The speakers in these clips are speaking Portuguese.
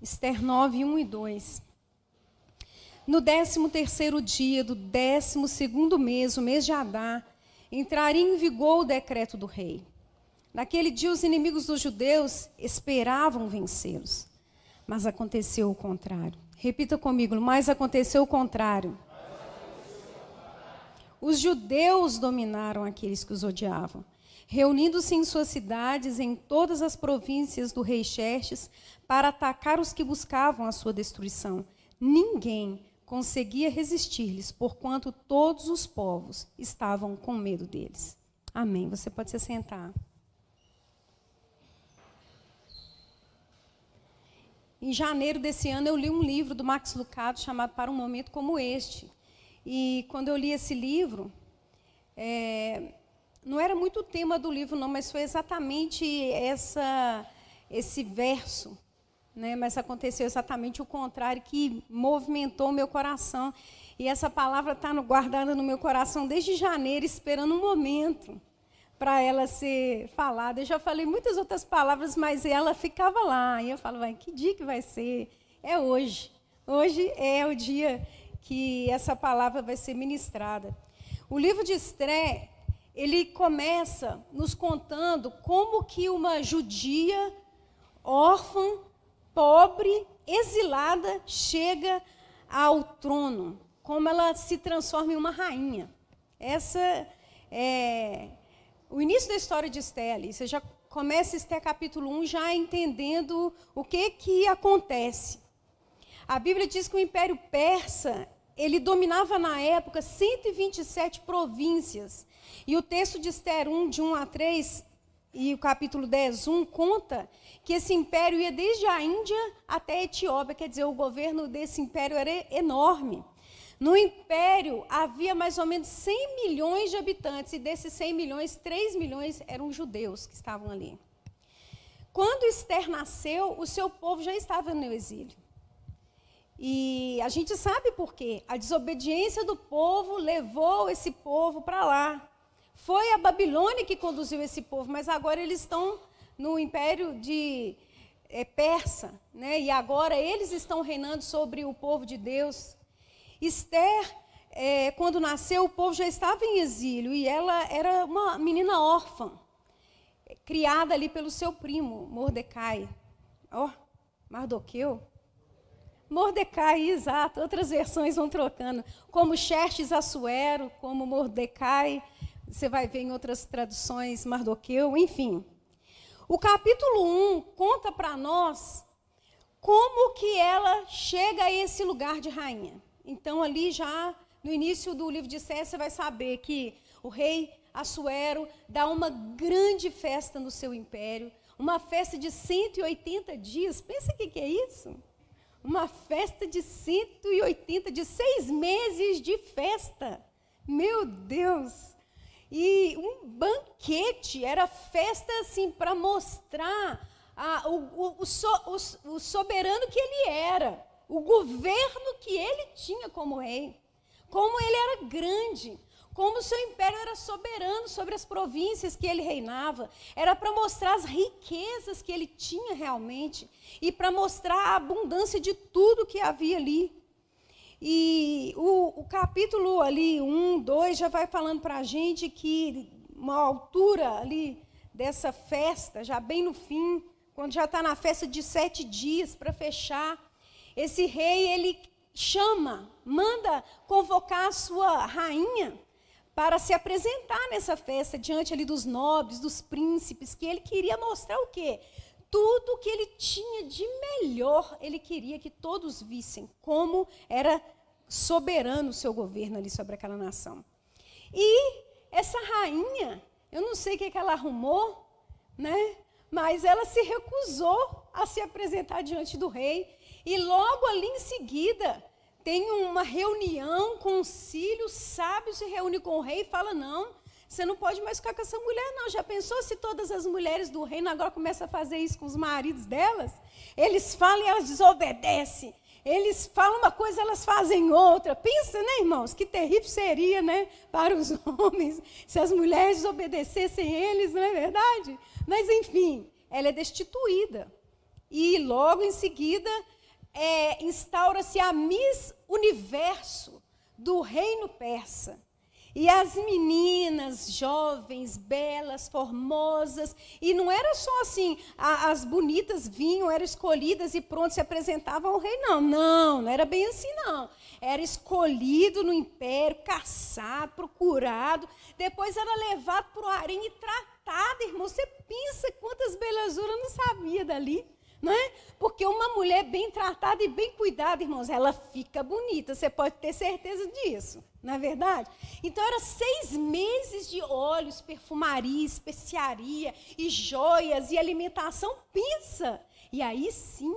Ester 9, 1 e 2. No 13º dia do 12º mês, o mês de Adar, entraria em vigor o decreto do rei. Naquele dia, os inimigos dos judeus esperavam vencê-los. Mas aconteceu o contrário. Repita comigo, mas aconteceu o contrário. Os judeus dominaram aqueles que os odiavam, reunindo-se em suas cidades, em todas as províncias do rei Xerxes, para atacar os que buscavam a sua destruição. Ninguém conseguia resistir-lhes, porquanto todos os povos estavam com medo deles. Amém. Você pode se sentar. Em janeiro desse ano, eu li um livro do Max Lucado chamado Para um Momento Como Este. E quando eu li esse livro, não era muito o tema do livro, não, mas foi exatamente esse verso, né? Mas aconteceu exatamente o contrário, que movimentou o meu coração. E essa palavra está guardada no meu coração desde janeiro, esperando um momento para ela ser falada. Eu já falei muitas outras palavras, mas ela ficava lá. E eu falava, que dia que vai ser? É hoje. Hoje é o dia que essa palavra vai ser ministrada. O livro de Ester, ele começa nos contando como que uma judia, órfã, pobre, exilada, chega ao trono, como ela se transforma em uma rainha. Essa é o início da história de Ester ali. Você já começa Ester capítulo 1 já entendendo o que acontece. A Bíblia diz que o Império Persa, ele dominava na época 127 províncias. E o texto de Ester 1, de 1 a 3, e o capítulo 10, 1, conta que esse império ia desde a Índia até a Etiópia. Quer dizer, o governo desse império era enorme. No império, havia mais ou menos 100 milhões de habitantes, e desses 100 milhões, 3 milhões eram judeus que estavam ali. Quando Ester nasceu, o seu povo já estava no exílio. E a gente sabe por quê. A desobediência do povo levou esse povo para lá. Foi a Babilônia que conduziu esse povo, mas agora eles estão no império de Persa, né? E agora eles estão reinando sobre o povo de Deus. Ester, quando nasceu, o povo já estava em exílio, e ela era uma menina órfã, criada ali pelo seu primo, Mordecai. Mardoqueu? Mordecai, exato. Outras versões vão trocando. Como Xerxes Assuero, como Mordecai. Você vai ver em outras traduções, Mardoqueu, enfim. O capítulo 1 conta para nós como que ela chega a esse lugar de rainha. Então, ali já, no início do livro de Ester, você vai saber que o rei Assuero dá uma grande festa no seu império, uma festa de 180 dias. Pensa o que é isso? Uma festa de 180, de 6 meses de festa. Meu Deus! E um banquete, era festa assim para mostrar o soberano que ele era, o governo que ele tinha como rei, como ele era grande, como o seu império era soberano sobre as províncias que ele reinava. Era para mostrar as riquezas que ele tinha realmente e para mostrar a abundância de tudo que havia ali. E o capítulo ali, 1, 2, já vai falando para a gente que uma altura ali dessa festa, já bem no fim, quando já está na festa de 7 dias para fechar, esse rei, ele manda convocar a sua rainha para se apresentar nessa festa, diante ali dos nobres, dos príncipes, que ele queria mostrar o quê? Tudo que ele tinha de melhor, ele queria que todos vissem como era soberano o seu governo ali sobre aquela nação. E essa rainha, eu não sei o que ela arrumou, né? Mas ela se recusou a se apresentar diante do rei. E logo ali em seguida, tem uma reunião, um concílio, sábio se reúne com o rei e fala, não, você não pode mais ficar com essa mulher, não. Já pensou se todas as mulheres do reino agora começam a fazer isso com os maridos delas? Eles falam e elas desobedecem. Eles falam uma coisa, elas fazem outra. Pensa, né, irmãos? Que terrível seria, né, para os homens, se as mulheres desobedecessem eles, não é verdade? Mas, enfim, ela é destituída. E logo em seguida instaura-se a Miss Universo do reino persa. E as meninas jovens, belas, formosas, e não era só assim, as bonitas vinham, eram escolhidas e pronto, se apresentavam ao rei, não. Não era bem assim, não. Era escolhido no império, caçado, procurado, depois era levado para o harém e tratado, irmão. Você pensa quantas belezuras não sabia dali, não é? Porque uma mulher bem tratada e bem cuidada, irmãos, ela fica bonita, você pode ter certeza disso. Não é verdade? Então, era 6 meses de óleos, perfumaria, especiaria, e joias, e alimentação, pensa. E aí, sim,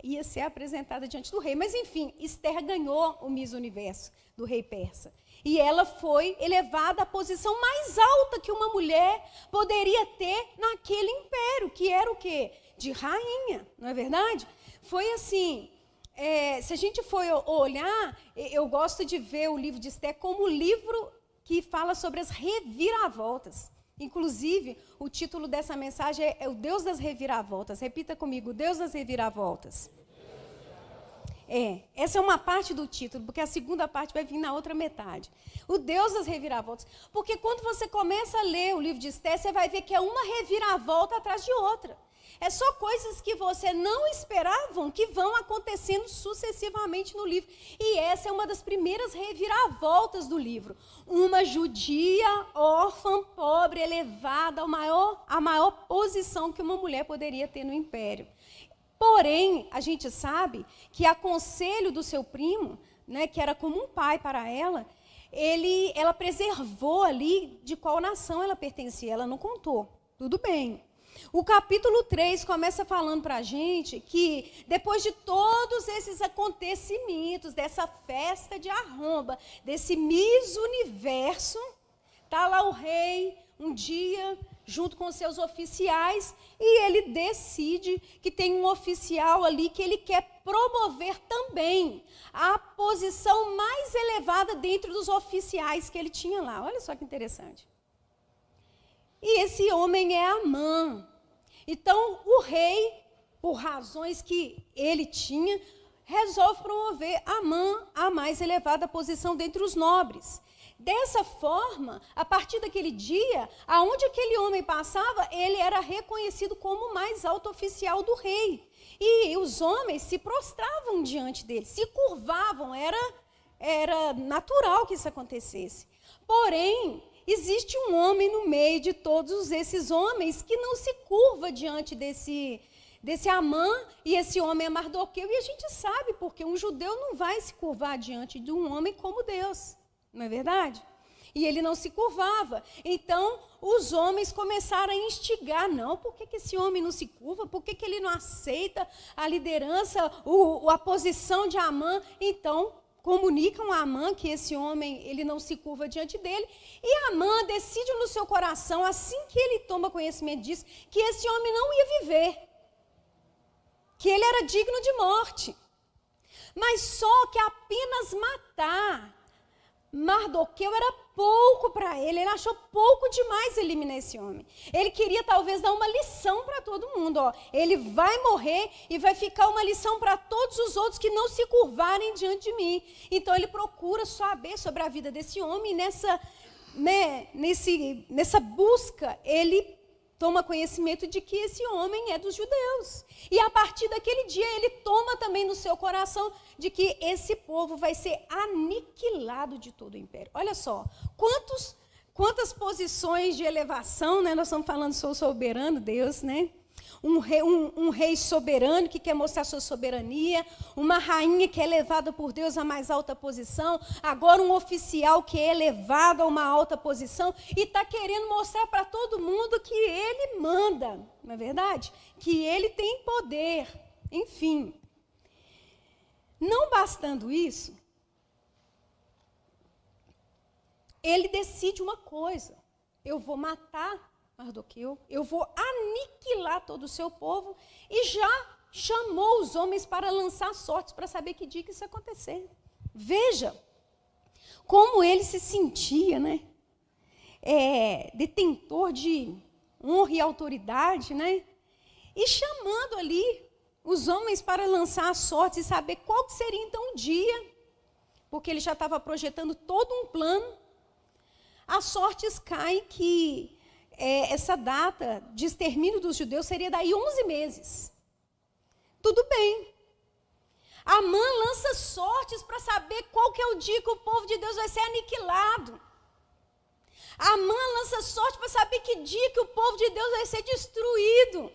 ia ser apresentada diante do rei. Mas, enfim, Esther ganhou o Miss Universo do rei persa. E ela foi elevada à posição mais alta que uma mulher poderia ter naquele império, que era o quê? De rainha, não é verdade? Foi assim... se a gente for olhar, eu gosto de ver o livro de Esther como um livro que fala sobre as reviravoltas. Inclusive, o título dessa mensagem é o Deus das Reviravoltas. Repita comigo, o Deus das Reviravoltas. Essa é uma parte do título, porque a segunda parte vai vir na outra metade. O Deus das Reviravoltas. Porque quando você começa a ler o livro de Esther, você vai ver que é uma reviravolta atrás de outra. É só coisas que você não esperavam que vão acontecendo sucessivamente no livro. E essa é uma das primeiras reviravoltas do livro. Uma judia, órfã, pobre, elevada à maior posição que uma mulher poderia ter no império. Porém, a gente sabe que a conselho do seu primo, né, que era como um pai para ela, ela preservou ali de qual nação ela pertencia. Ela não contou. Tudo bem. O capítulo 3 começa falando para a gente que, depois de todos esses acontecimentos, dessa festa de arromba, desse Miss Universo, está lá o rei, um dia, junto com seus oficiais, e ele decide que tem um oficial ali que ele quer promover também a posição mais elevada dentro dos oficiais que ele tinha lá. Olha só que interessante. E esse homem é Amã. Então, o rei, por razões que ele tinha, resolve promover Amã à mais elevada posição dentre os nobres. Dessa forma, a partir daquele dia, aonde aquele homem passava, ele era reconhecido como o mais alto oficial do rei. E os homens se prostravam diante dele, se curvavam, era natural que isso acontecesse. Porém, existe um homem no meio de todos esses homens que não se curva diante desse Amã, e esse homem é Mardoqueu, e a gente sabe porque um judeu não vai se curvar diante de um homem como Deus, não é verdade? E ele não se curvava. Então, os homens começaram a instigar, não, por que esse homem não se curva? Por que ele não aceita a liderança, a posição de Amã? Então, comunicam a Amã que esse homem, ele não se curva diante dele, e Amã decide no seu coração, assim que ele toma conhecimento disso, que esse homem não ia viver, que ele era digno de morte. Mas só que apenas matar Mardoqueu era pouco para ele achou pouco demais eliminar esse homem. Ele queria talvez dar uma lição para todo mundo. Ele vai morrer e vai ficar uma lição para todos os outros que não se curvarem diante de mim. Então ele procura saber sobre a vida desse homem, e nessa busca ele toma conhecimento de que esse homem é dos judeus. E a partir daquele dia ele toma também no seu coração de que esse povo vai ser aniquilado de todo o império. Olha só, quantas posições de elevação, né? Nós estamos falando sobre o soberano Deus, né? Um rei soberano que quer mostrar sua soberania, uma rainha que é elevada por Deus à mais alta posição, agora um oficial que é elevado a uma alta posição e está querendo mostrar para todo mundo que ele manda, não é verdade? Que ele tem poder, enfim. Não bastando isso, ele decide uma coisa: eu vou matar Mardoqueu, eu vou aniquilar todo o seu povo, e já chamou os homens para lançar sortes para saber que dia que isso ia acontecer. Veja como ele se sentia, né? Detentor de honra e autoridade, né? E chamando ali os homens para lançar as sortes e saber qual seria então o dia, porque ele já estava projetando todo um plano. As sortes caem que essa data de extermínio dos judeus seria daí 11 meses. Tudo bem. Amã lança sortes para saber qual que é o dia que o povo de Deus vai ser aniquilado. Amã lança sorte para saber que dia que o povo de Deus vai ser destruído.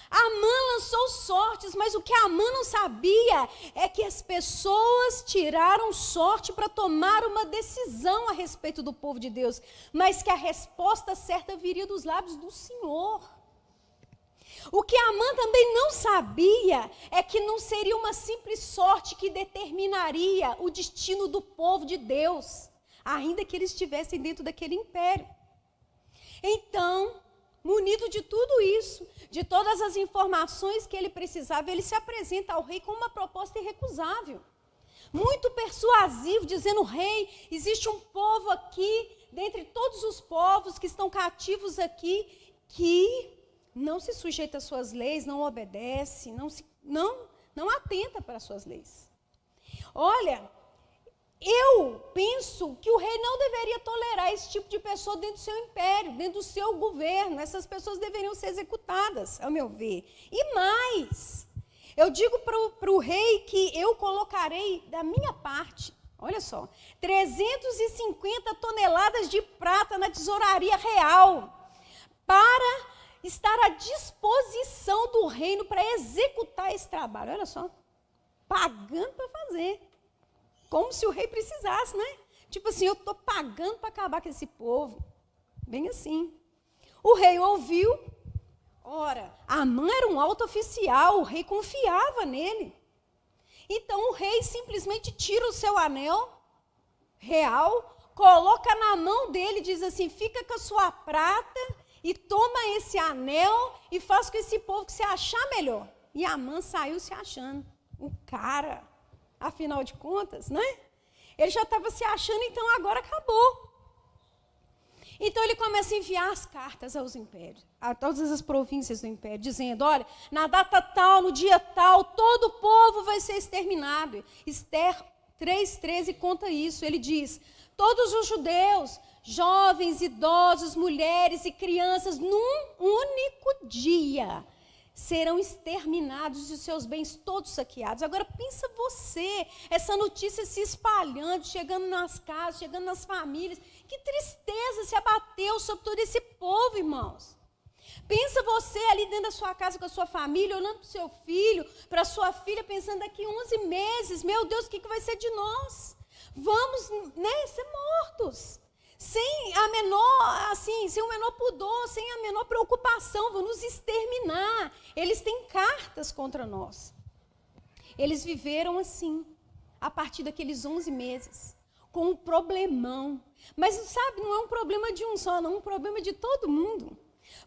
Amã lançou sortes, mas o que Amã não sabia é que as pessoas tiraram sorte para tomar uma decisão a respeito do povo de Deus, mas que a resposta certa viria dos lábios do Senhor. O que Amã também não sabia é que não seria uma simples sorte que determinaria o destino do povo de Deus, ainda que eles estivessem dentro daquele império. Então, munido de tudo isso, de todas as informações que ele precisava, ele se apresenta ao rei com uma proposta irrecusável. Muito persuasivo, dizendo: rei, existe um povo aqui, dentre todos os povos que estão cativos aqui, que não se sujeita às suas leis, não obedece, não atenta para as suas leis. Olha, eu penso que o rei não deveria tolerar esse tipo de pessoa dentro do seu império, dentro do seu governo. Essas pessoas deveriam ser executadas, ao meu ver. E mais, eu digo para o rei que eu colocarei da minha parte, olha só, 350 toneladas de prata na tesouraria real, para estar à disposição do reino para executar esse trabalho. Olha só, pagando para fazer. Como se o rei precisasse, né? Tipo assim, eu estou pagando para acabar com esse povo. Bem assim. O rei ouviu. Ora, Amã era um alto oficial, o rei confiava nele. Então o rei simplesmente tira o seu anel real, coloca na mão dele e diz assim: fica com a sua prata e toma esse anel e faz com esse povo que você achar melhor. E Amã saiu se achando. O cara, afinal de contas, né? Ele já estava se achando, então agora acabou. Então ele começa a enviar as cartas aos impérios, a todas as províncias do império, dizendo: olha, na data tal, no dia tal, todo o povo vai ser exterminado. Esther 3,13 conta isso. Ele diz: todos os judeus, jovens, idosos, mulheres e crianças, num único dia, serão exterminados e os seus bens todos saqueados. Agora pensa você, essa notícia se espalhando, chegando nas casas, chegando nas famílias. Que tristeza se abateu sobre todo esse povo, irmãos. Pensa você ali dentro da sua casa com a sua família, olhando para o seu filho, para a sua filha, pensando: daqui 11 meses, meu Deus, o que vai ser de nós? Vamos, né, ser mortos. Sem a menor, assim, sem o menor pudor, sem a menor preocupação, vão nos exterminar. Eles têm cartas contra nós. Eles viveram assim, a partir daqueles 11 meses, com um problemão. Mas, sabe, não é um problema de um só, não, é um problema de todo mundo.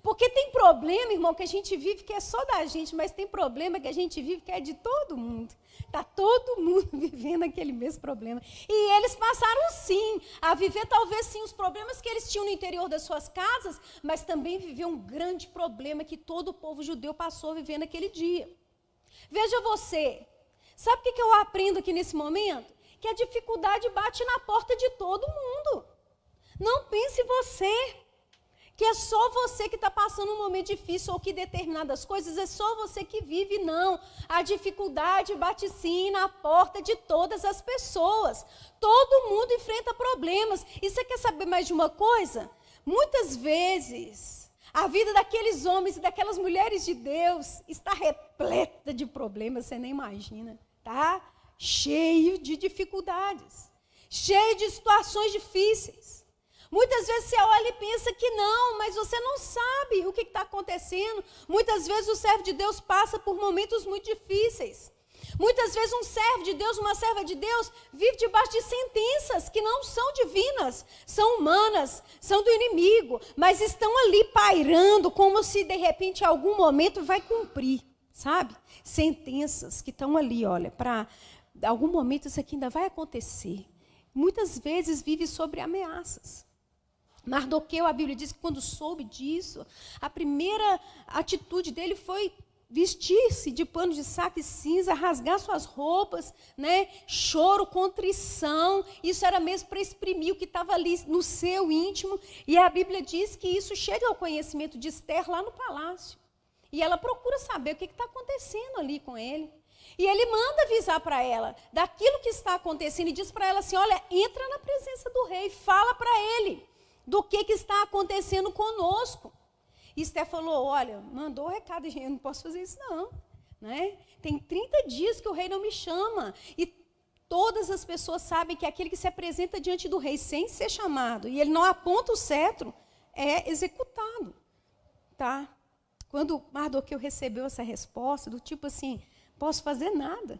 Porque tem problema, irmão, que a gente vive que é só da gente, mas tem problema que a gente vive que é de todo mundo. Está todo mundo vivendo aquele mesmo problema. E eles passaram, sim, a viver talvez, sim, os problemas que eles tinham no interior das suas casas, mas também viver um grande problema que todo o povo judeu passou a viver naquele dia. Veja você, sabe o que eu aprendo aqui nesse momento? Que a dificuldade bate na porta de todo mundo. Não pense você que é só você que está passando um momento difícil ou que determinadas coisas é só você que vive. Não, a dificuldade bate sim na porta de todas as pessoas. Todo mundo enfrenta problemas. E você quer saber mais de uma coisa? Muitas vezes a vida daqueles homens e daquelas mulheres de Deus está repleta de problemas, você nem imagina, tá? Cheio de dificuldades, cheio de situações difíceis. Muitas vezes você olha e pensa que não, mas você não sabe o que está acontecendo. Muitas vezes o servo de Deus passa por momentos muito difíceis. Muitas vezes um servo de Deus, uma serva de Deus, vive debaixo de sentenças que não são divinas, são humanas, são do inimigo, mas estão ali pairando como se de repente em algum momento vai cumprir, sabe? Sentenças que estão ali, olha, para algum momento isso aqui ainda vai acontecer. Muitas vezes vive sobre ameaças. Mardoqueu, a Bíblia diz que quando soube disso, a primeira atitude dele foi vestir-se de pano de saco e cinza, rasgar suas roupas, né? Choro, contrição, isso era mesmo para exprimir o que estava ali no seu íntimo. E a Bíblia diz que isso chega ao conhecimento de Esther lá no palácio. E ela procura saber o que está acontecendo ali com ele. E ele manda avisar para ela daquilo que está acontecendo e diz para ela assim, olha, entra na presença do rei, fala para ele do que está acontecendo conosco. E Esther falou, olha, mandou o recado, eu não posso fazer isso não. Né? Tem 30 dias que o rei não me chama. E todas as pessoas sabem que aquele que se apresenta diante do rei sem ser chamado, e ele não aponta o cetro, é executado. Tá? Quando Mardoqueu recebeu essa resposta, do tipo assim, posso fazer nada.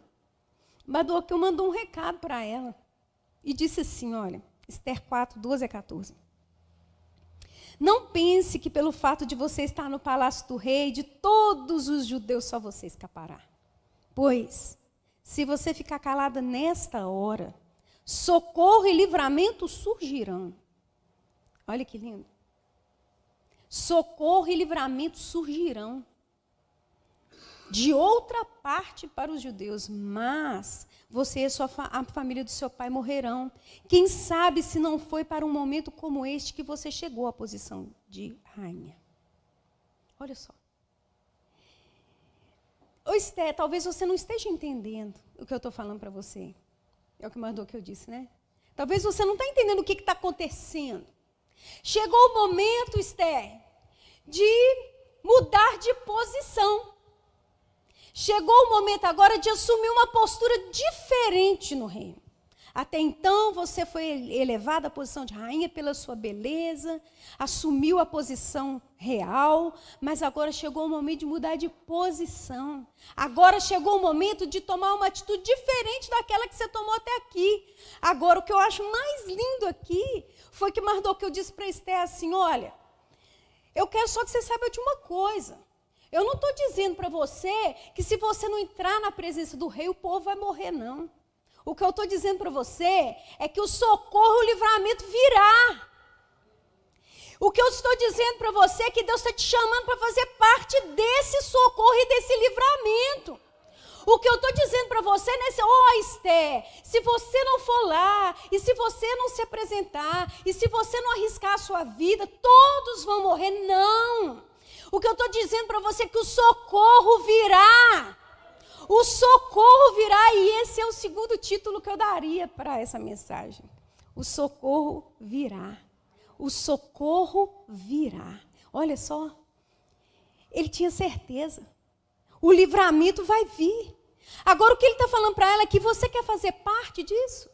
Mardoqueu mandou um recado para ela. E disse assim, olha, Esther 4, 12 a 14. Não pense que pelo fato de você estar no palácio do rei, de todos os judeus, só você escapará. Pois, se você ficar calada nesta hora, socorro e livramento surgirão. Olha que lindo. Socorro e livramento surgirão de outra parte para os judeus, mas você e a família do seu pai morrerão. Quem sabe se não foi para um momento como este que você chegou à posição de rainha. Olha só. Ô Esther, talvez você não esteja entendendo o que eu estou falando para você. É o que Mardoqueu disse, né? Talvez você não está entendendo o que está acontecendo. Chegou o momento, Esther, de mudar de posição. Chegou o momento agora de assumir uma postura diferente no reino. Até então, você foi elevada à posição de rainha pela sua beleza, assumiu a posição real, mas agora chegou o momento de mudar de posição. Agora chegou o momento de tomar uma atitude diferente daquela que você tomou até aqui. Agora, o que eu acho mais lindo aqui foi que Mardoqueu disse para Esther assim, olha, eu quero só que você saiba de uma coisa. Eu não estou dizendo para você que se você não entrar na presença do rei, o povo vai morrer, não. O que eu estou dizendo para você é que o socorro e o livramento virá. O que eu estou dizendo para você é que Deus está te chamando para fazer parte desse socorro e desse livramento. O que eu estou dizendo para você nesse, Esther, se você não for lá, e se você não se apresentar, e se você não arriscar a sua vida, todos vão morrer, não. O que eu estou dizendo para você é que o socorro virá. O socorro virá, e esse é o segundo título que eu daria para essa mensagem. O socorro virá. O socorro virá. Olha só, ele tinha certeza. O livramento vai vir. Agora o que ele está falando para ela é que você quer fazer parte disso?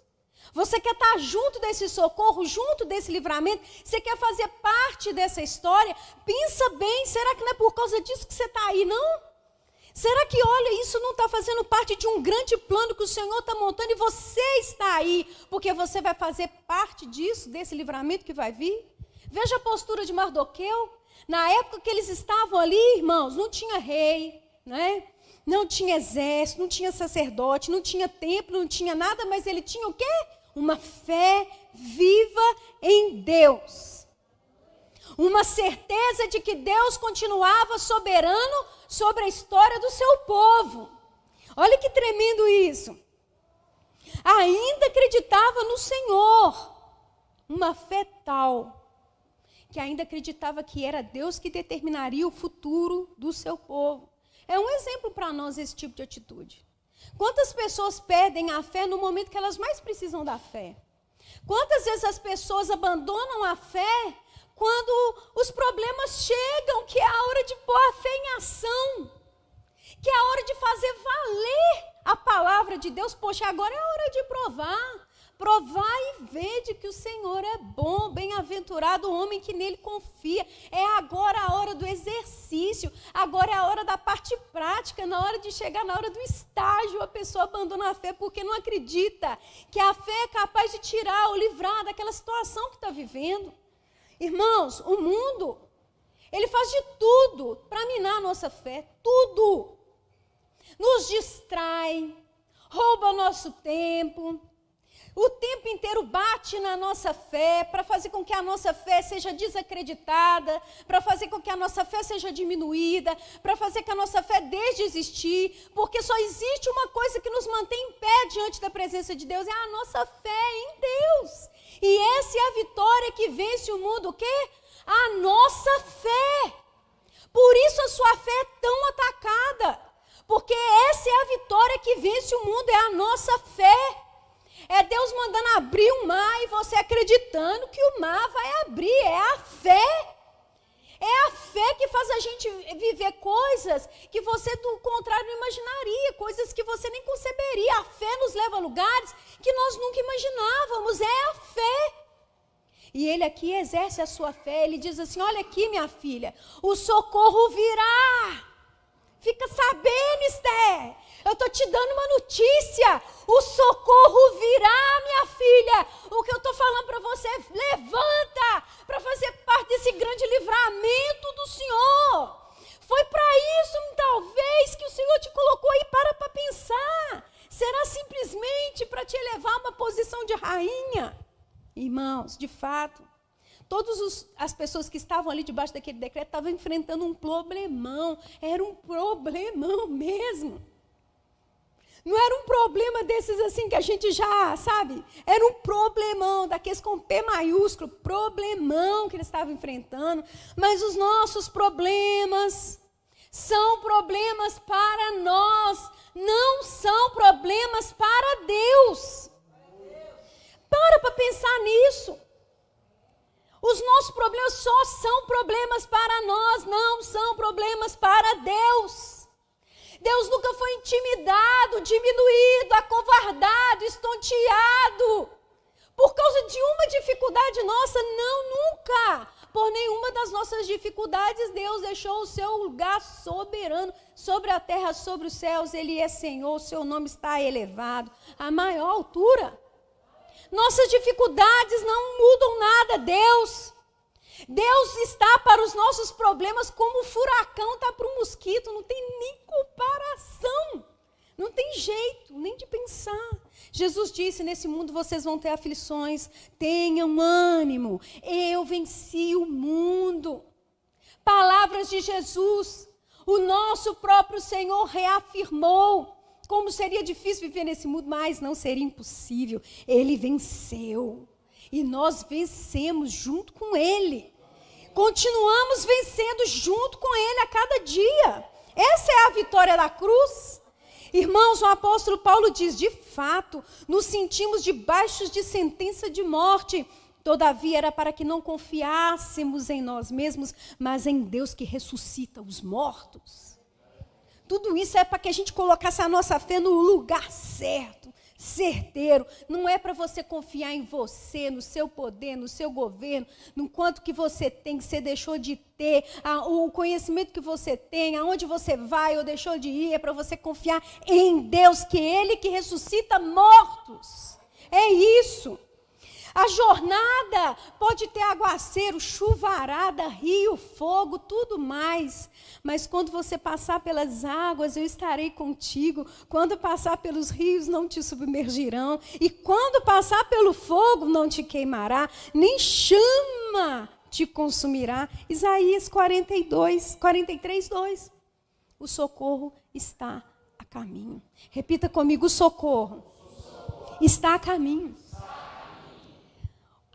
Você quer estar junto desse socorro, junto desse livramento? Você quer fazer parte dessa história? Pensa bem, será que não é por causa disso que você está aí, não? Será que, olha, isso não está fazendo parte de um grande plano que o Senhor está montando e você está aí, porque você vai fazer parte disso, desse livramento que vai vir? Veja a postura de Mardoqueu. Na época que eles estavam ali, irmãos, não tinha rei, né? Não tinha exército, não tinha sacerdote, não tinha templo, não tinha nada, mas ele tinha o quê? Uma fé viva em Deus. Uma certeza de que Deus continuava soberano sobre a história do seu povo. Olha que tremendo isso. Ainda acreditava no Senhor. Uma fé tal que ainda acreditava que era Deus que determinaria o futuro do seu povo. É um exemplo para nós esse tipo de atitude. Quantas pessoas perdem a fé no momento que elas mais precisam da fé? Quantas vezes as pessoas abandonam a fé quando os problemas chegam, que é a hora de pôr a fé em ação, que é a hora de fazer valer a palavra de Deus? Poxa, agora é a hora de provar. Provar e ver de que o Senhor é bom, bem-aventurado o homem que nele confia. É agora a hora do exercício, agora é a hora da parte prática, na hora de chegar na hora do estágio, a pessoa abandona a fé porque não acredita que a fé é capaz de tirar ou livrar daquela situação que está vivendo. Irmãos, o mundo, ele faz de tudo para minar a nossa fé, tudo. Nos distrai, rouba o nosso tempo, o tempo inteiro bate na nossa fé, para fazer com que a nossa fé seja desacreditada, para fazer com que a nossa fé seja diminuída, para fazer que a nossa fé deixe de existir, porque só existe uma coisa que nos mantém em pé diante da presença de Deus, é a nossa fé em Deus. E essa é a vitória que vence o mundo, o quê? A nossa fé. Por isso a sua fé é tão atacada, porque essa é a vitória que vence o mundo, é a nossa fé. É Deus mandando abrir um mar e você acreditando que o mar vai abrir. É a fé. É a fé que faz a gente viver coisas que você, do contrário, não imaginaria. Coisas que você nem conceberia. A fé nos leva a lugares que nós nunca imaginávamos. É a fé. E ele aqui exerce a sua fé. Ele diz assim, olha aqui, minha filha, o socorro virá. Fica sabendo, Esther. Eu estou te dando uma notícia. O socorro virá, minha filha. O que eu estou falando para você é levanta para fazer parte desse grande livramento do Senhor. Foi para isso, talvez, que o Senhor te colocou aí. Para pensar. Será simplesmente para te elevar a uma posição de rainha? Irmãos, de fato, todas as pessoas que estavam ali debaixo daquele decreto estavam enfrentando um problemão. Era um problemão mesmo. Não era um problema desses assim que a gente já sabe. Era um problemão, daqueles com P maiúsculo, problemão que eles estavam enfrentando. Mas os nossos problemas são problemas para nós, não são problemas para Deus. Para pensar nisso. Os nossos problemas só são problemas para nós, não são problemas para Deus. Deus nunca foi intimidado, diminuído, acovardado, estonteado. Por causa de uma dificuldade nossa, não, nunca. Por nenhuma das nossas dificuldades, Deus deixou o seu lugar soberano sobre a terra, sobre os céus. Ele é Senhor, o seu nome está elevado à maior altura. Nossas dificuldades não mudam nada, Deus está para os nossos problemas como o furacão está para o mosquito. Não tem nem comparação. Não tem jeito nem de pensar. Jesus disse, nesse mundo vocês vão ter aflições. Tenham ânimo. Eu venci o mundo. Palavras de Jesus. O nosso próprio Senhor reafirmou como seria difícil viver nesse mundo, mas não seria impossível. Ele venceu. E nós vencemos junto com Ele. Continuamos vencendo junto com Ele a cada dia. Essa é a vitória da cruz. Irmãos, o apóstolo Paulo diz, de fato, nos sentimos debaixo de sentença de morte. Todavia era para que não confiássemos em nós mesmos, mas em Deus que ressuscita os mortos. Tudo isso é para que a gente colocasse a nossa fé no lugar certo. Certeiro, não é para você confiar em você, no seu poder, no seu governo, no quanto que você tem, que você deixou de ter, o conhecimento que você tem, aonde você vai ou deixou de ir, é para você confiar em Deus, que é Ele que ressuscita mortos. É isso. A jornada pode ter aguaceiro, chuvarada, rio, fogo, tudo mais. Mas quando você passar pelas águas, eu estarei contigo. Quando passar pelos rios, não te submergirão. E quando passar pelo fogo, não te queimará, nem chama te consumirá. Isaías 43, 2. O socorro está a caminho. Repita comigo, o socorro está a caminho.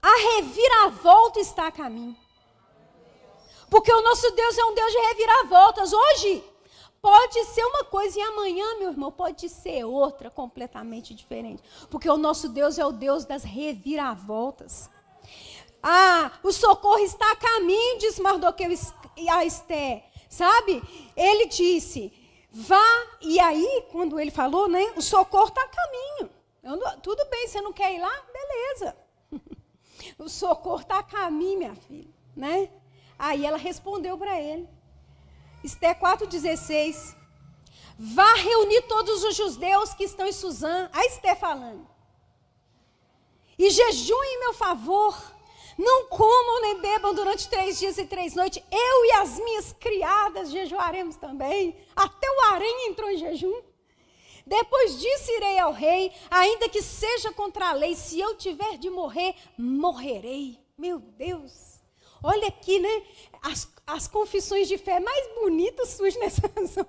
A reviravolta está a caminho. Porque o nosso Deus é um Deus de reviravoltas. Hoje pode ser uma coisa e amanhã, meu irmão, pode ser outra completamente diferente. Porque o nosso Deus é o Deus das reviravoltas. O socorro está a caminho, diz Mardoqueu a Esther. Sabe? Ele disse, vá. E aí, quando ele falou, né? O socorro está a caminho. Tudo bem, você não quer ir lá? Beleza. O socorro está a caminho, minha filha, né? Aí ela respondeu para ele. Esther 4,16. Vá reunir todos os judeus que estão em Suzã. A Esther falando. E jejuem em meu favor. Não comam nem bebam durante 3 dias e 3 noites. Eu e as minhas criadas jejuaremos também. Até o harém entrou em jejum. Depois disso irei ao rei, ainda que seja contra a lei. Se eu tiver de morrer, morrerei. Meu Deus. Olha aqui, né? As confissões de fé mais bonitas surgem nessa zona.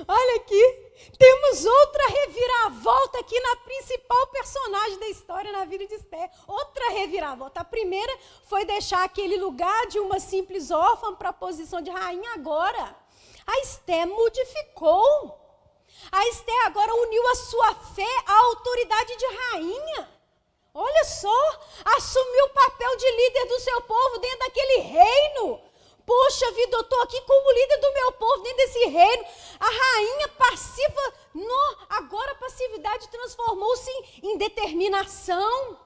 Olha aqui. Temos outra reviravolta aqui na principal personagem da história, na vida de Esther. Outra reviravolta. A primeira foi deixar aquele lugar de uma simples órfã para a posição de rainha. Agora, a Esther modificou. A Esther agora uniu a sua fé à autoridade de rainha. Olha só, assumiu o papel de líder do seu povo dentro daquele reino. Poxa vida, eu estou aqui como líder do meu povo dentro desse reino. A rainha passiva, agora a passividade transformou-se em determinação.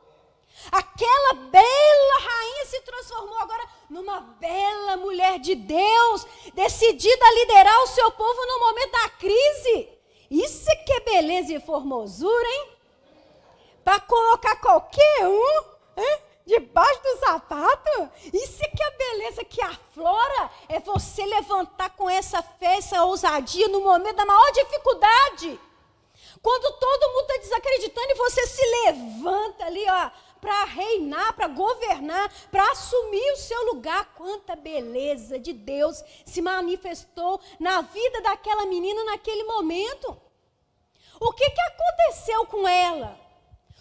Aquela bela rainha se transformou agora numa bela mulher de Deus, decidida a liderar o seu povo no momento da crise. Isso é que é beleza e formosura, hein? Para colocar qualquer debaixo do sapato. Isso é que é a beleza que aflora, é você levantar com essa fé, essa ousadia no momento da maior dificuldade. Quando todo mundo está desacreditando e você se levanta ali, para reinar, para governar, para assumir o seu lugar. Quanta beleza de Deus se manifestou na vida daquela menina naquele momento. O que aconteceu com ela?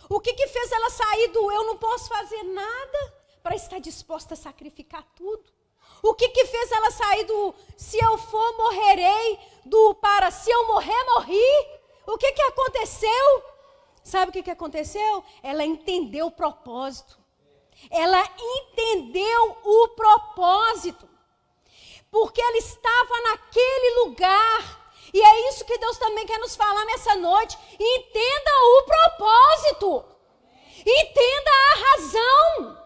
O que fez ela sair do eu não posso fazer nada para estar disposta a sacrificar tudo? O que fez ela sair do se eu for, morrerei, do para se eu morrer, morri? O que aconteceu? Sabe o que aconteceu? Ela entendeu o propósito. Ela entendeu o propósito. Porque ela estava naquele lugar. E é isso que Deus também quer nos falar nessa noite. Entenda o propósito. Entenda a razão.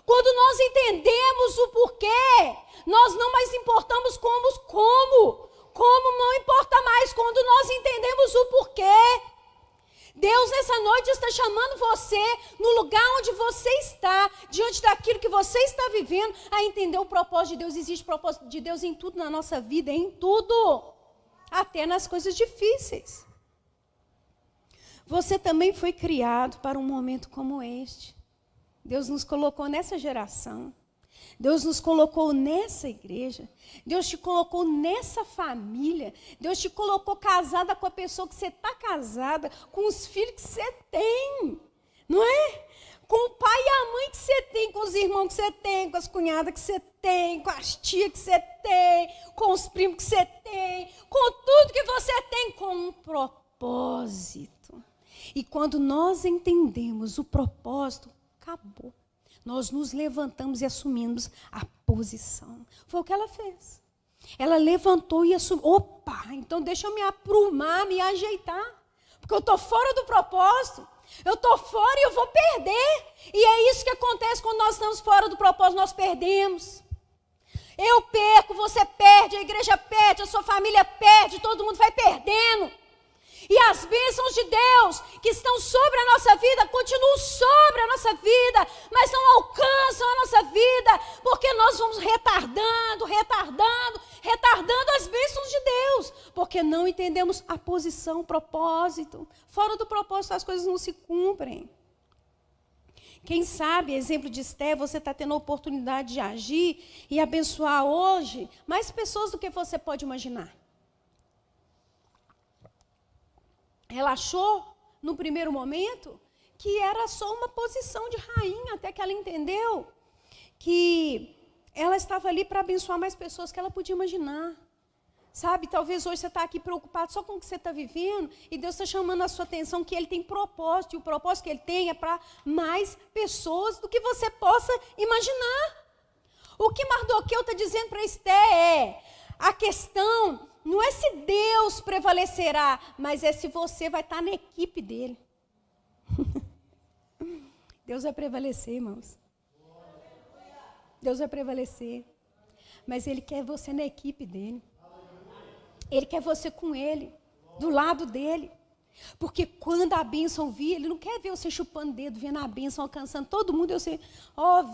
Quando nós entendemos o porquê, nós não mais importamos como. Como não importa mais quando nós entendemos o porquê. Deus nessa noite está chamando você, no lugar onde você está, diante daquilo que você está vivendo, a entender o propósito de Deus. Existe propósito de Deus em tudo na nossa vida, em tudo. Até nas coisas difíceis. Você também foi criado para um momento como este. Deus nos colocou nessa geração. Deus nos colocou nessa igreja. Deus te colocou nessa família. Deus te colocou casada com a pessoa que você está casada, com os filhos que você tem. Não é? Com o pai e a mãe que você tem, com os irmãos que você tem, com as cunhadas que você tem, com as tias que você tem, com os primos que você tem, com tudo que você tem, com um propósito. E quando nós entendemos o propósito, acabou. Nós nos levantamos e assumimos a posição. Foi o que ela fez. Ela levantou e assumiu. Opa, então deixa eu me aprumar, me ajeitar. Porque eu estou fora do propósito. Eu estou fora e eu vou perder. E é isso que acontece quando nós estamos fora do propósito, nós perdemos. Eu perco, você perde, a igreja perde, a sua família perde, todo mundo vai perdendo. E as bênçãos de Deus que estão sobre a nossa vida, continuam sobre a nossa vida, mas não alcançam a nossa vida, porque nós vamos retardando as bênçãos de Deus, porque não entendemos a posição, o propósito. Fora do propósito as coisas não se cumprem. Quem sabe, exemplo de Esther, você está tendo a oportunidade de agir e abençoar hoje mais pessoas do que você pode imaginar. Ela achou, no primeiro momento, que era só uma posição de rainha, até que ela entendeu que ela estava ali para abençoar mais pessoas que ela podia imaginar. Sabe, talvez hoje você está aqui preocupado só com o que você está vivendo, e Deus está chamando a sua atenção que Ele tem propósito, e o propósito que Ele tem é para mais pessoas do que você possa imaginar. O que Mardoqueu está dizendo para Esther é, a questão não é se Deus prevalecerá, mas é se você vai estar na equipe dele. Deus vai prevalecer, irmãos. Deus vai prevalecer. Mas Ele quer você na equipe dele. Ele quer você com Ele, do lado dele. Porque quando a bênção vir, Ele não quer ver você chupando dedo, vendo a bênção, alcançando todo mundo. Eu sei,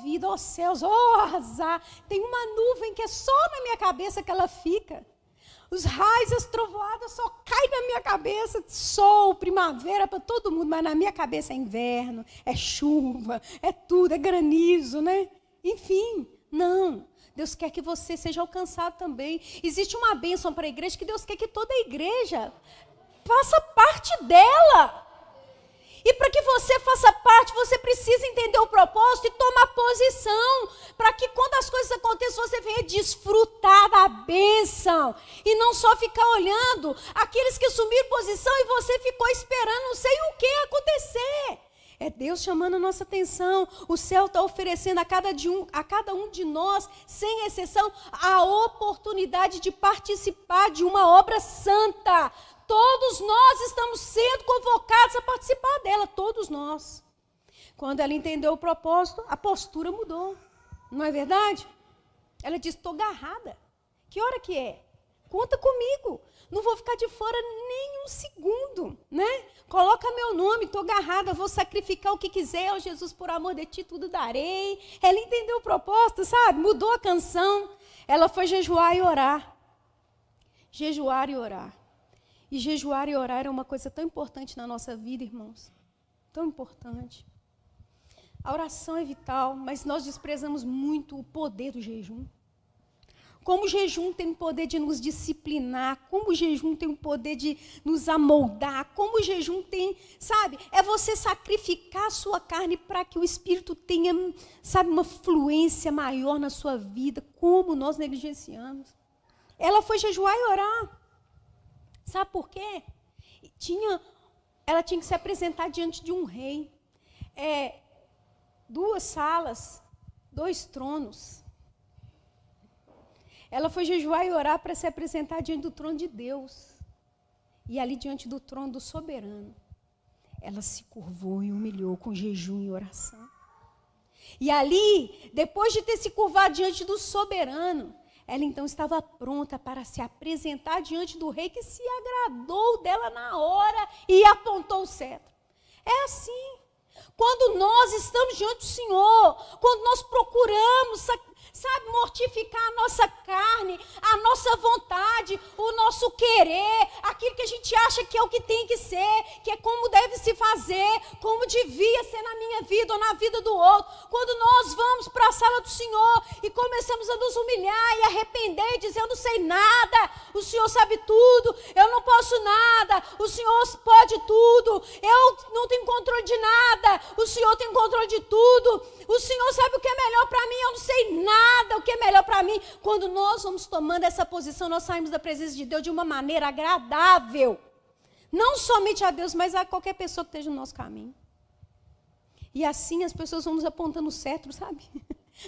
vida, céus, azar. Tem uma nuvem que é só na minha cabeça que ela fica. Os raios, as trovoadas só caem na minha cabeça. Sol, primavera para todo mundo, mas na minha cabeça é inverno, é chuva, é tudo, é granizo, né? Enfim, não. Deus quer que você seja alcançado também. Existe uma bênção para a igreja que Deus quer que toda a igreja faça parte dela. E para que você faça parte, você precisa entender o propósito e tomar posição. Para que quando as coisas aconteçam, você venha desfrutar da bênção. E não só ficar olhando aqueles que assumiram posição e você ficou esperando não sei o que acontecer. É Deus chamando a nossa atenção. O céu está oferecendo a cada um de nós, sem exceção, a oportunidade de participar de uma obra santa. Todos nós estamos sendo convocados a participar dela, todos nós. Quando ela entendeu o propósito, a postura mudou. Não é verdade? Ela disse, estou agarrada. Que hora que é? Conta comigo. Não vou ficar de fora nem um segundo, né? Coloca meu nome, estou agarrada, vou sacrificar o que quiser, ó Jesus, por amor de ti, tudo darei. Ela entendeu o propósito, sabe? Mudou a canção. Ela foi jejuar e orar. Jejuar e orar. E jejuar e orar é uma coisa tão importante na nossa vida, irmãos. Tão importante. A oração é vital, mas nós desprezamos muito o poder do jejum. Como o jejum tem o poder de nos disciplinar, como o jejum tem o poder de nos amoldar, como o jejum tem, sabe, é você sacrificar a sua carne para que o Espírito tenha, sabe, uma fluência maior na sua vida, como nós negligenciamos. Ela foi jejuar e orar. Sabe por quê? Ela tinha que se apresentar diante de um rei. 2 salas, 2 tronos. Ela foi jejuar e orar para se apresentar diante do trono de Deus. E ali diante do trono do soberano, ela se curvou e humilhou com jejum e oração. E ali, depois de ter se curvado diante do soberano, ela então estava pronta para se apresentar diante do rei que se agradou dela na hora e apontou o cetro. É assim. Quando nós estamos diante do Senhor, quando nós procuramos, sabe, mortificar a nossa carne, a nossa vontade, o nosso querer, aquilo que a gente acha que é o que tem que ser, que é como deve se fazer, como devia ser na minha vida ou na vida do outro. Quando nós vamos para a sala do Senhor e começamos a nos humilhar e arrepender, dizendo, eu não sei nada, o Senhor sabe tudo, eu não posso nada, o Senhor pode tudo, eu não tenho controle de nada, o Senhor tem controle de tudo, o Senhor sabe o que é melhor para mim, eu não sei nada o que é melhor para mim. Quando nós vamos tomando essa posição, nós saímos da presença de Deus de uma maneira agradável. Não somente a Deus, mas a qualquer pessoa que esteja no nosso caminho. E assim as pessoas vão nos apontando o cetro, sabe?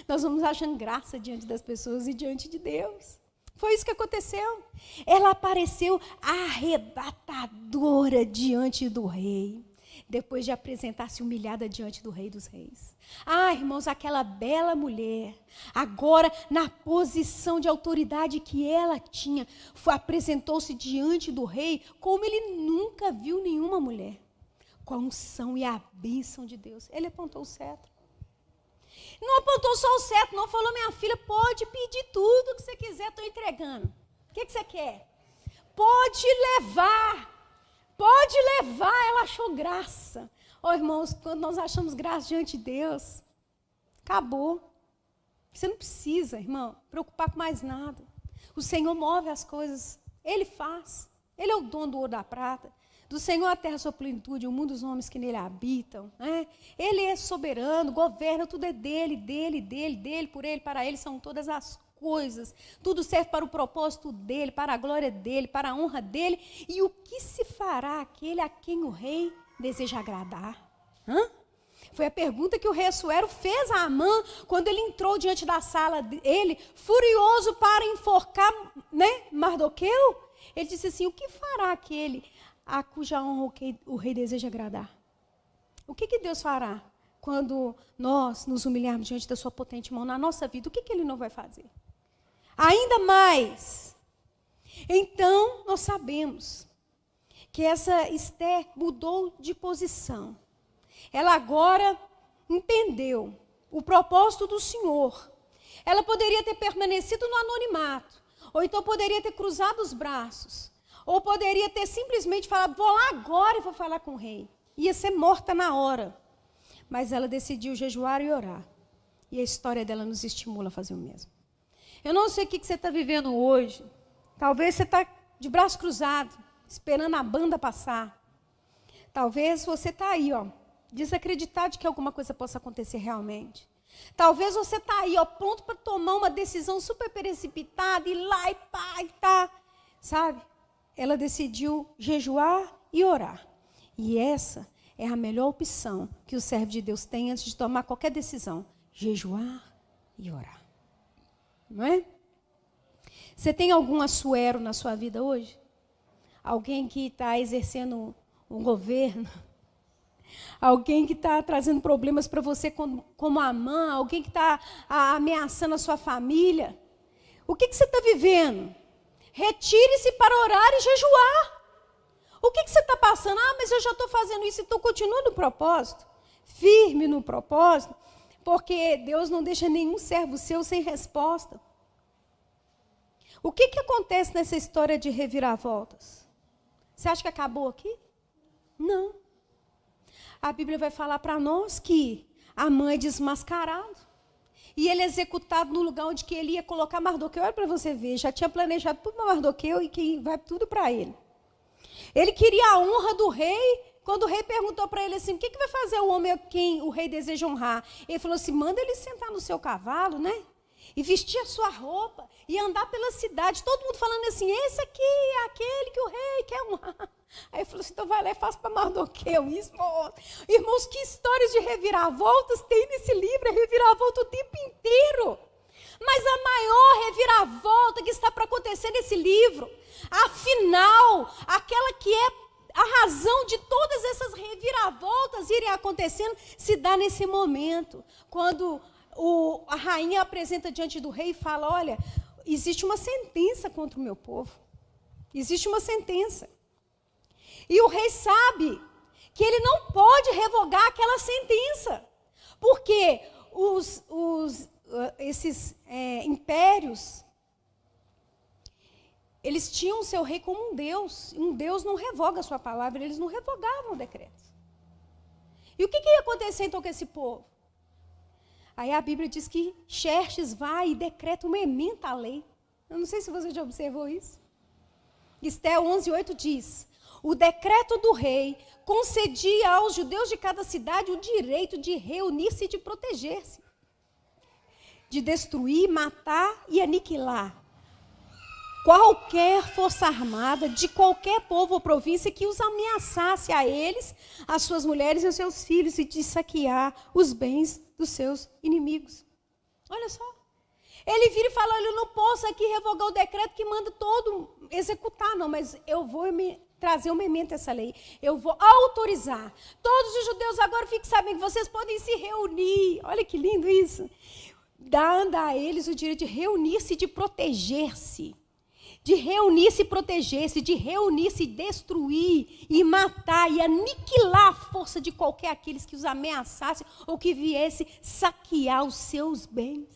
Nós vamos achando graça diante das pessoas e diante de Deus. Foi isso que aconteceu. Ela apareceu arrebatadora diante do rei, depois de apresentar-se humilhada diante do Rei dos Reis. Ah, irmãos, aquela bela mulher, agora na posição de autoridade que ela tinha, apresentou-se diante do rei como ele nunca viu nenhuma mulher, com a unção e a bênção de Deus. Ele apontou o cetro. Não apontou só o cetro, não, falou, minha filha, pode pedir tudo que você quiser, estou entregando. O que você quer? Pode levar. Pode levar, ela achou graça. Irmãos, quando nós achamos graça diante de Deus, acabou. Você não precisa, irmão, preocupar com mais nada. O Senhor move as coisas, Ele faz. Ele é o dono do ouro e da prata. Do Senhor a terra, a sua plenitude, o mundo dos homens que nele habitam. Né? Ele é soberano, governa, tudo é dele, por ele, para ele são todas as coisas. Tudo serve para o propósito dele, para a glória dele, para a honra dele. E o que se fará aquele a quem o rei deseja agradar? Foi a pergunta que o rei Assuero fez a Amã quando ele entrou diante da sala dele, furioso para enforcar, né, Mardoqueu. Ele disse assim, o que fará aquele a cuja honra o rei deseja agradar? O que Deus fará quando nós nos humilharmos diante da sua potente mão na nossa vida? O que ele não vai fazer? Ainda mais. Então, nós sabemos que essa Esther mudou de posição. Ela agora entendeu o propósito do Senhor. Ela poderia ter permanecido no anonimato, Ou então poderia ter cruzado os braços. Ou poderia ter simplesmente falado, vou lá agora e vou falar com o rei. Ia ser morta na hora. Mas ela decidiu jejuar e orar. E a história dela nos estimula a fazer o mesmo. Eu não sei o que você está vivendo hoje. Talvez você está de braço cruzado, esperando a banda passar. Talvez você está aí, desacreditado de que alguma coisa possa acontecer realmente. Talvez você está aí, pronto para tomar uma decisão super precipitada, ir lá e pá, e tá. Sabe? Ela decidiu jejuar e orar. E essa é a melhor opção que o servo de Deus tem antes de tomar qualquer decisão. Jejuar e orar. Não é? Você tem algum assuero na sua vida hoje? Alguém que está exercendo um governo? Alguém que está trazendo problemas para você como Amã? Alguém que está ameaçando a sua família? O que você está vivendo? Retire-se para orar e jejuar. O que você está passando? Mas eu já estou fazendo isso, então continua no propósito. Firme no propósito, porque Deus não deixa nenhum servo seu sem resposta. O que acontece nessa história de reviravoltas? Você acha que acabou aqui? Não. A Bíblia vai falar para nós que Amã é desmascarado. E ele é executado no lugar onde que ele ia colocar Mardoqueu. Olha para você ver, já tinha planejado tudo para Mardoqueu e que vai tudo para ele. Ele queria a honra do rei. Quando o rei perguntou para ele assim, o que vai fazer o homem a quem o rei deseja honrar? Ele falou assim, manda ele sentar no seu cavalo, né? E vestir a sua roupa e andar pela cidade. Todo mundo falando assim, esse aqui é aquele que o rei quer honrar. Aí ele falou assim, então vai lá e faz para Mardoqueu isso. Irmãos, que histórias de reviravoltas tem nesse livro? É reviravolta o tempo inteiro. Mas a maior reviravolta que está para acontecer nesse livro, afinal, aquela que é a razão de todas essas reviravoltas irem acontecendo, se dá nesse momento, quando a rainha apresenta diante do rei e fala, olha, existe uma sentença contra o meu povo. Existe uma sentença. E o rei sabe que ele não pode revogar aquela sentença, porque esses impérios, eles tinham o seu rei como um Deus. Um Deus não revoga a sua palavra, eles não revogavam o decreto. E o que ia acontecer então com esse povo? Aí a Bíblia diz que Xerxes vai e decreta uma ementa à lei. Eu não sei se você já observou isso. Esté 11:8 diz, o decreto do rei concedia aos judeus de cada cidade o direito de reunir-se e de proteger-se, de destruir, matar e aniquilar qualquer força armada de qualquer povo ou província que os ameaçasse a eles, as suas mulheres e os seus filhos, e de saquear os bens dos seus inimigos. Olha só. Ele vira e fala, olha, eu não posso aqui revogar o decreto que manda todo executar, não, mas eu vou trazer uma emenda a essa lei. Eu vou autorizar. Todos os judeus agora fiquem sabendo que vocês podem se reunir. Olha que lindo isso. Dá a eles o direito de reunir-se e de proteger-se. De reunir-se e proteger-se, de reunir-se e destruir, e matar, e aniquilar a força de qualquer aqueles que os ameaçassem ou que viesse saquear os seus bens.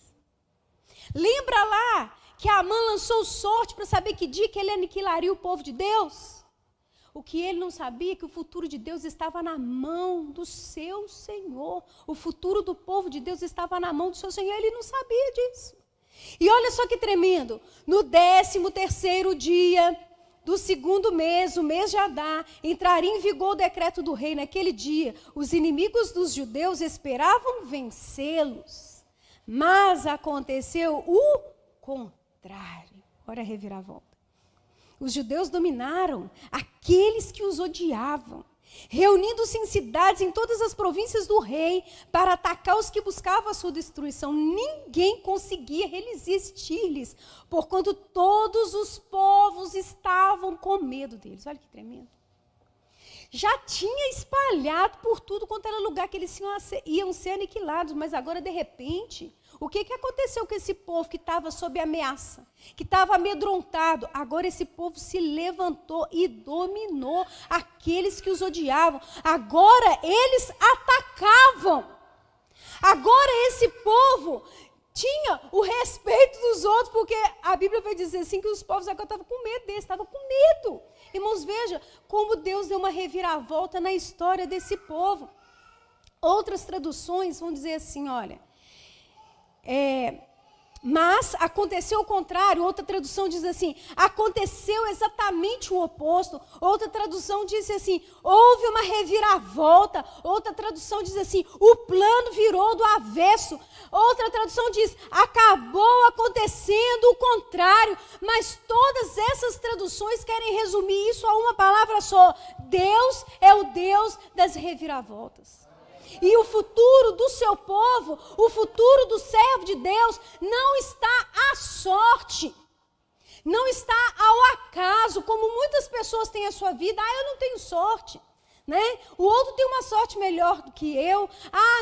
Lembra lá que Amã lançou sorte para saber que dia que ele aniquilaria o povo de Deus? O que ele não sabia é que o futuro de Deus estava na mão do seu Senhor. O futuro do povo de Deus estava na mão do seu Senhor, ele não sabia disso. E olha só que tremendo, no 13º dia do 2º mês, o mês de Adar, entraria em vigor o decreto do rei. Naquele dia, os inimigos dos judeus esperavam vencê-los, mas aconteceu o contrário. Olha a reviravolta. Os judeus dominaram aqueles que os odiavam, reunindo-se em cidades em todas as províncias do rei para atacar os que buscavam a sua destruição. Ninguém conseguia resistir-lhes, porquanto todos os povos estavam com medo deles. Olha que tremendo. Já tinha espalhado por tudo quanto era lugar que eles iam ser aniquilados, mas agora, de repente, o que aconteceu com esse povo que estava sob ameaça, que estava amedrontado? Agora esse povo se levantou e dominou aqueles que os odiavam. Agora eles atacavam. Agora esse povo tinha o respeito dos outros, porque a Bíblia vai dizer assim que os povos agora estavam com medo desse, estavam com medo. Irmãos, veja como Deus deu uma reviravolta na história desse povo. Outras traduções vão dizer assim, olha, mas aconteceu o contrário. Outra tradução diz assim, aconteceu exatamente o oposto. Outra tradução diz assim, houve uma reviravolta. Outra tradução diz assim, o plano virou do avesso. Outra tradução diz, acabou acontecendo o contrário. Mas todas essas traduções querem resumir isso a uma palavra só. Deus é o Deus das reviravoltas. E o futuro do seu povo, o futuro do servo de Deus, não está à sorte, não está ao acaso, como muitas pessoas têm a sua vida. Eu não tenho sorte, né? O outro tem uma sorte melhor do que eu.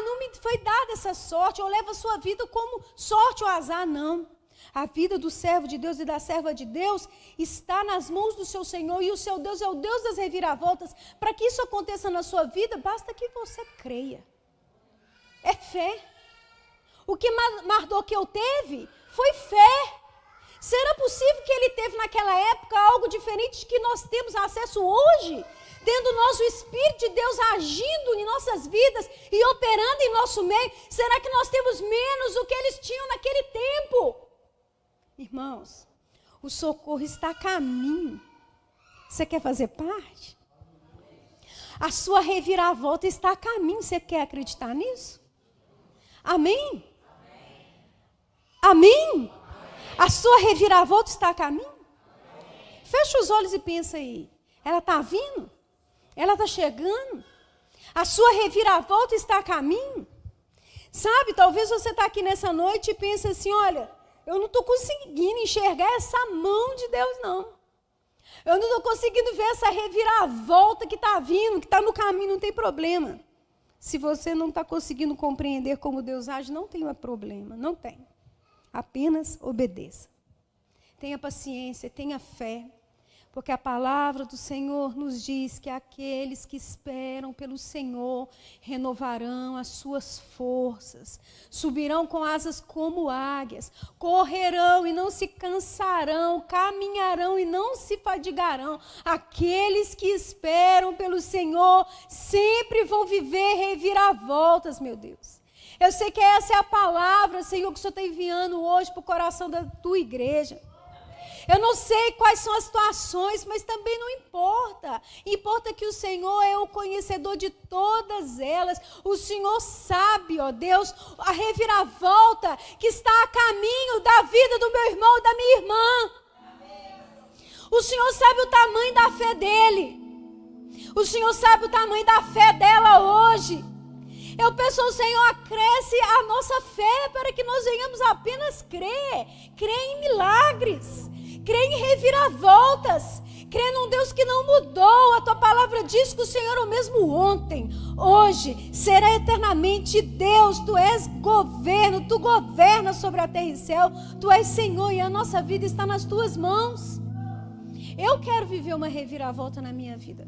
Não me foi dada essa sorte, eu levo a sua vida como sorte ou azar. Não. A vida do servo de Deus e da serva de Deus está nas mãos do seu Senhor, e o seu Deus é o Deus das reviravoltas. Para que isso aconteça na sua vida, basta que você creia. É fé. O que Mardoqueu teve foi fé. Será possível que ele teve naquela época algo diferente de que nós temos acesso hoje? Tendo nós o Espírito de Deus agindo em nossas vidas e operando em nosso meio, será que nós temos menos do que eles tinham naquele tempo? Irmãos, o socorro está a caminho. Você quer fazer parte? A sua reviravolta está a caminho. Você quer acreditar nisso? Amém? Amém? A sua reviravolta está a caminho? Fecha os olhos e pensa aí. Ela está vindo? Ela está chegando? A sua reviravolta está a caminho? Sabe, talvez você está aqui nessa noite e pense assim, olha, eu não estou conseguindo enxergar essa mão de Deus, não. Eu não estou conseguindo ver essa reviravolta que está vindo, que está no caminho, não tem problema. Se você não está conseguindo compreender como Deus age, não tem problema, não tem. Apenas obedeça. Tenha paciência, tenha fé, porque a palavra do Senhor nos diz que aqueles que esperam pelo Senhor renovarão as suas forças, subirão com asas como águias, correrão e não se cansarão, caminharão e não se fadigarão. Aqueles que esperam pelo Senhor sempre vão viver reviravoltas, meu Deus. Eu sei que essa é a palavra, Senhor, que o Senhor está enviando hoje para o coração da tua igreja. Eu não sei quais são as situações, mas também não importa. Importa que o Senhor é o conhecedor de todas elas. O Senhor sabe, ó Deus, a reviravolta que está a caminho da vida do meu irmão e da minha irmã. O Senhor sabe o tamanho da fé dele. O Senhor sabe o tamanho da fé dela hoje. Eu peço ao Senhor, acresce a nossa fé para que nós venhamos apenas crer em milagres, crer em reviravoltas, crer num Deus que não mudou. A tua palavra diz que o Senhor é o mesmo ontem, hoje, será eternamente Deus. Tu és governo, tu governas sobre a terra e céu, tu és Senhor e a nossa vida está nas tuas mãos. Eu quero viver uma reviravolta na minha vida.